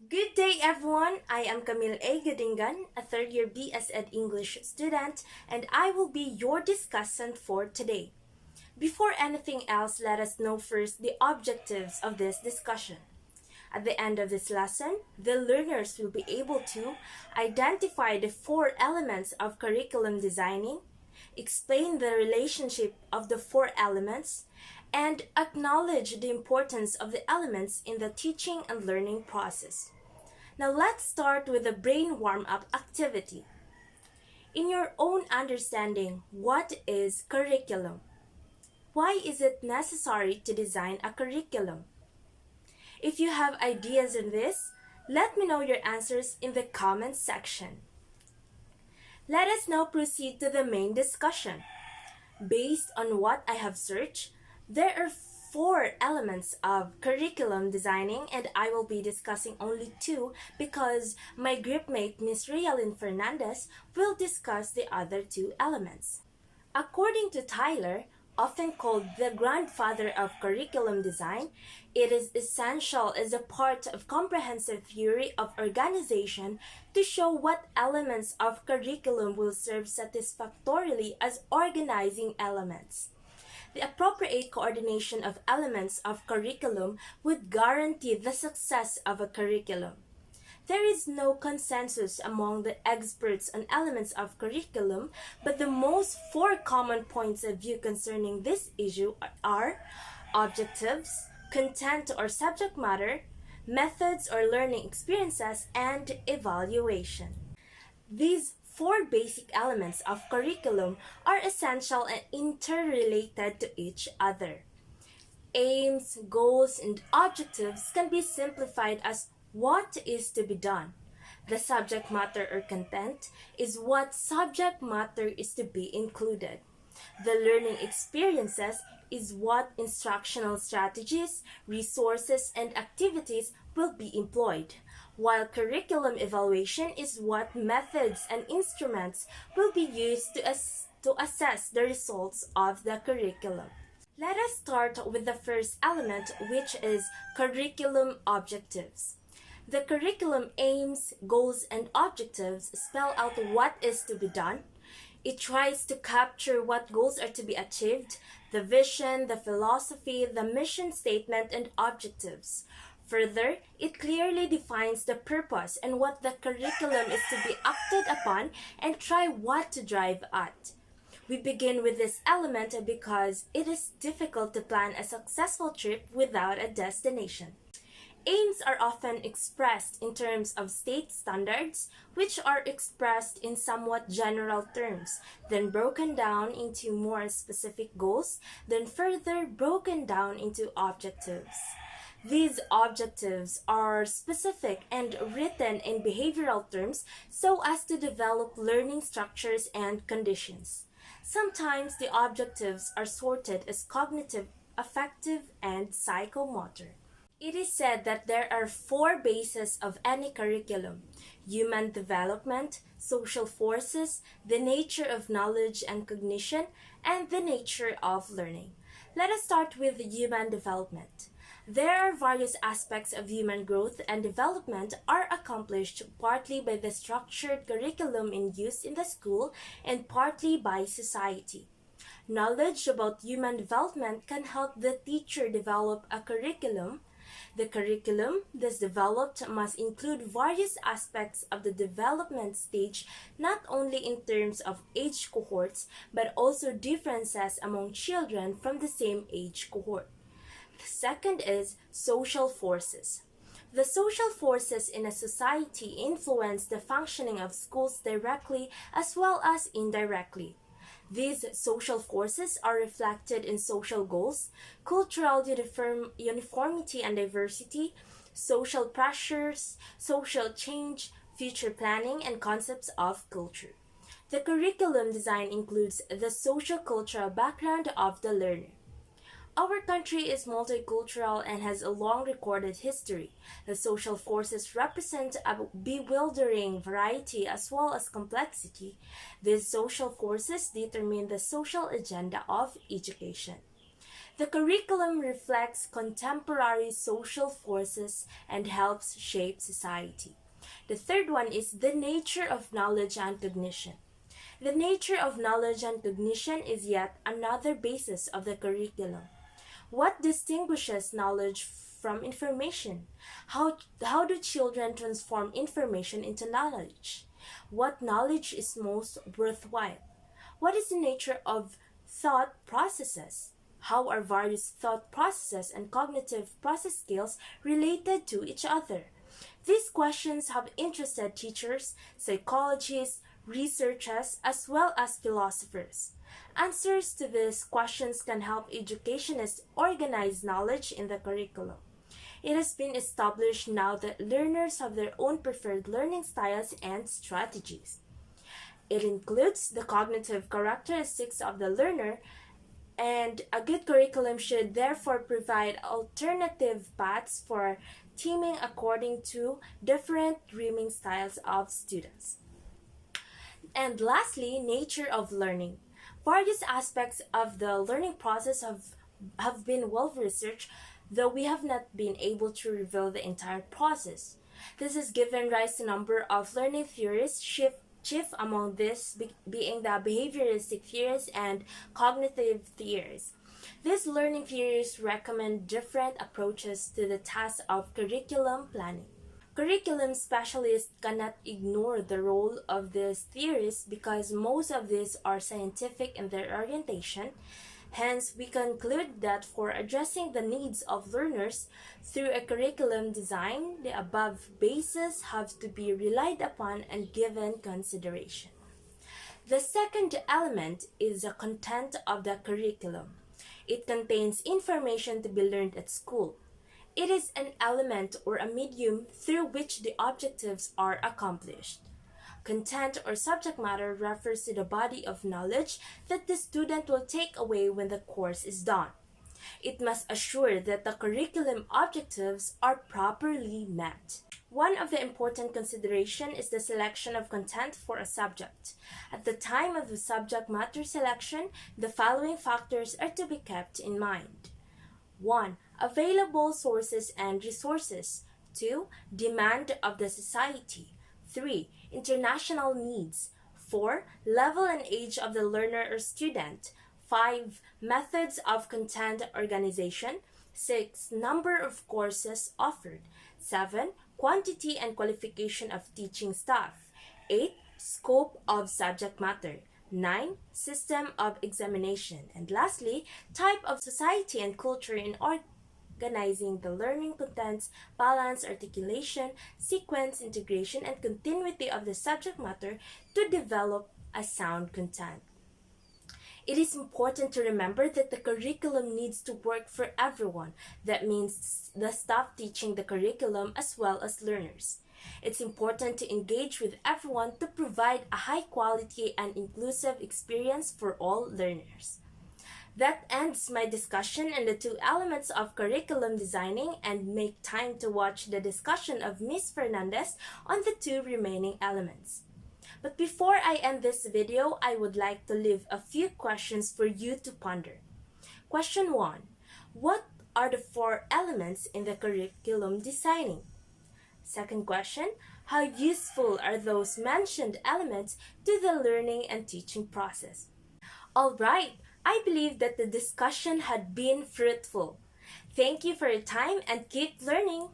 Good day, everyone. I am Camille A. Gadingan, a third year BS Ed English student, and I will be your discussant for today. Before anything else, let us know first the objectives of this discussion. At the end of this lesson, the learners will be able to identify the four elements of curriculum designing, explain the relationship of the four elements, and acknowledge the importance of the elements in the teaching and learning process. Now let's start with a brain warm-up activity. In your own understanding, what is curriculum? Why is it necessary to design a curriculum? If you have ideas on this, let me know your answers in the comments section. Let us now proceed to the main discussion. Based on what I have searched, there are four elements of curriculum designing, and I will be discussing only two because my groupmate Miss Realyn Fernandez will discuss the other two elements. According to Tyler, often called the grandfather of curriculum design, it is essential as a part of comprehensive theory of organization to show what elements of curriculum will serve satisfactorily as organizing elements. The appropriate coordination of elements of curriculum would guarantee the success of a curriculum. There is no consensus among the experts on elements of curriculum, but the most four common points of view concerning this issue are objectives, content or subject matter, methods or learning experiences, and evaluation. These four basic elements of curriculum are essential and interrelated to each other. Aims, goals, and objectives can be simplified as what is to be done. The subject matter or content is what subject matter is to be included. The learning experiences is what instructional strategies, resources, and activities will be employed, while curriculum evaluation is what methods and instruments will be used to assess the results of the curriculum. Let us start with the first element, which is curriculum objectives. The curriculum aims, goals, and objectives spell out what is to be done. It tries to capture what goals are to be achieved, the vision, the philosophy, the mission statement, and objectives. Further, it clearly defines the purpose and what the curriculum is to be acted upon and try what to drive at. We begin with this element because it is difficult to plan a successful trip without a destination. Aims are often expressed in terms of state standards, which are expressed in somewhat general terms, then broken down into more specific goals, then further broken down into objectives. These objectives are specific and written in behavioral terms so as to develop learning structures and conditions. Sometimes the objectives are sorted as cognitive, affective, and psychomotor. It is said that there are four bases of any curriculum: human development, social forces, the nature of knowledge and cognition, and the nature of learning. Let us start with human development. There are various aspects of human growth and development are accomplished partly by the structured curriculum in use in the school and partly by society. Knowledge about human development can help the teacher develop a curriculum. The curriculum thus developed must include various aspects of the development stage, not only in terms of age cohorts, but also differences among children from the same age cohort. The second is social forces. The social forces in a society influence the functioning of schools directly as well as indirectly. These social forces are reflected in social goals, cultural uniformity and diversity, social pressures, social change, future planning, and concepts of culture. The curriculum design includes the social-cultural background of the learner. Our country is multicultural and has a long recorded history. The social forces represent a bewildering variety as well as complexity. These social forces determine the social agenda of education. The curriculum reflects contemporary social forces and helps shape society. The third one is the nature of knowledge and cognition. The nature of knowledge and cognition is yet another basis of the curriculum. What distinguishes knowledge from information? How do children transform information into knowledge? What knowledge is most worthwhile? What is the nature of thought processes? How are various thought processes and cognitive process skills related to each other? These questions have interested teachers, psychologists, researchers, as well as philosophers. Answers to these questions can help educationists organize knowledge in the curriculum. It has been established now that learners have their own preferred learning styles and strategies. It includes the cognitive characteristics of the learner, and a good curriculum should therefore provide alternative paths for teaming according to different dreaming styles of students. And lastly, nature of learning. Various aspects of the learning process have been well researched, though we have not been able to reveal the entire process. This has given rise to a number of learning theories, chief among this being the behavioristic theories and cognitive theories. These learning theories recommend different approaches to the task of curriculum planning. Curriculum specialists cannot ignore the role of these theories because most of these are scientific in their orientation. Hence, we conclude that for addressing the needs of learners through a curriculum design, the above bases have to be relied upon and given consideration. The second element is the content of the curriculum. It contains information to be learned at school. It is an element or a medium through which the objectives are accomplished. Content or subject matter refers to the body of knowledge that the student will take away when the course is done. It must assure that the curriculum objectives are properly met. One of the important considerations is the selection of content for a subject. At the time of the subject matter selection, the following factors are to be kept in mind. 1. Available sources and resources. 2. Demand of the society. 3. International needs. 4. Level and age of the learner or student. 5. Methods of content organization. 6. Number of courses offered. 7. Quantity and qualification of teaching staff. 8. Scope of subject matter. 9. System of examination. And lastly, type of society and culture in organizing the learning contents, balance, articulation, sequence, integration, and continuity of the subject matter to develop a sound content. It is important to remember that the curriculum needs to work for everyone. That means the staff teaching the curriculum as well as learners. It's important to engage with everyone to provide a high quality and inclusive experience for all learners. That ends my discussion on the two elements of curriculum designing, and make time to watch the discussion of Ms. Fernandez on the two remaining elements. But before I end this video, I would like to leave a few questions for you to ponder. Question 1. What are the 4 elements in the curriculum designing? Second question, how useful are those mentioned elements to the learning and teaching process? Alright, I believe that the discussion had been fruitful. Thank you for your time and keep learning!